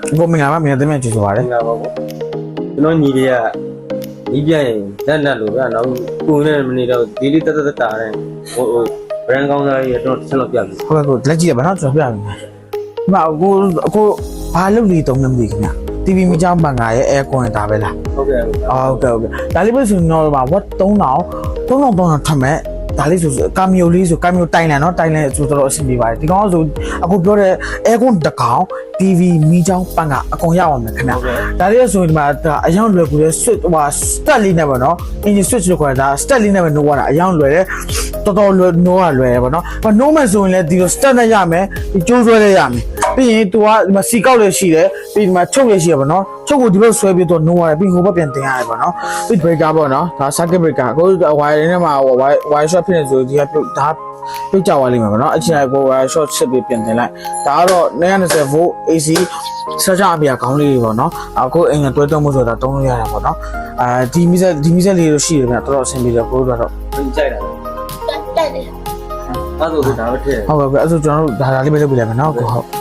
ကိုမင်္ဂလာပါမြန်သမီးကျေးဇူးပါတယ် ငါပါပေါ့ကျွန်တော်ညီလေးကညီပြရင်လက်လို့ဗျာနောက်ကိုယ်နဲ့မနေတော့ဒီလေးတက်တာတဲ့ဟို brand ကောင်းသားကြီးတော့ဆက်လို့ပြပြီ ဟုတ်ကဲ့ကိုလက်ကြည့်ရပါနော်ကျွန်တော်ပြပြီဒီမှာကိုဘာလုပ်လီတုံးနေမသိခင်ဗျ TV မိချောင်းပန်ကရဲ့ air con ဒါပဲလား ဟုတ်ကဲ့ ဟုတ်ကဲ့ဒါလေးပဲဆိုတော့ပါ what 3000ထမဲ့ဒါလေးဆိုကာမီယိုလေးဆိုကာမီယိုတိုင်လန်နော်တိုင်လန်ဆိုတော့အဆင်ပြေပါတယ်ဒီကောင်ဆိုအခုပြောတဲ့ air con တကောင် TV မိချောင်းပန်ကအကုန်ရအောင်မယ်ခင်ဗျဒါလေးဆိုဒီမှာအယောင်လွယ်ကူတဲ့ switch ဟို stat လေးနဲ့ပေါ့နော် engine switch လို့ခေါ်တာ stat လေးနဲ့ပဲနိုးရတာအယောင်လွယ်တဲ့တော်တော်နိုးရလွယ်တယ်ပေါ့နော်နိုးမယ်ဆိုရင်လည်းဒီလို stat နဲ့ရမယ်ဒီကျိုးဆွဲလေးရမယ်ပြီးရင် तू ကဒီမှာစီကောက်လေးရှိတယ်ပြီးဒီမှာချုပ်လေးရှိရပါတော့ချုပ်ကိုဒီဘက်ဆွဲပြီးတော့နိုးရတယ်ပြီးဟိုဘက်ပြန်တင်ရတယ်ပေါ့နော်ပြီး breaker ပေါ့နော်ဒါ circuit breaker ကို wire နဲ့မှာ wire short ဖြစ်နေဆိုဒီကဒါပြစ်ကြသွားလိမ့်မယ်ပေါ့နော်အချိန်ကို wire short ဆက်ပြီးပြန်တင်လိုက်ဒါကတော့920 volt AC စကြအပြာခေါင်းလေးတွေပေါ့နော်အခုအင်္ဂါတွဲတော့မှုဆိုတာသုံးလို့ရတယ်ပေါ့နော်ဒီမီဇက်လေးတို့ရှိတယ်ဗျတော်တော်အဆင်ပြေတယ်ကိုတို့တော့ ကြိုက်တာတက်တယ်အဲ့ဒါဆိုဒါပဲထည့် ဟုတ်ကဲ့အဲ့ဆိုကျွန်တော်တို့ဒါလေးပဲလုပ်ပြလိုက်မယ်နော်ကိုဟုတ်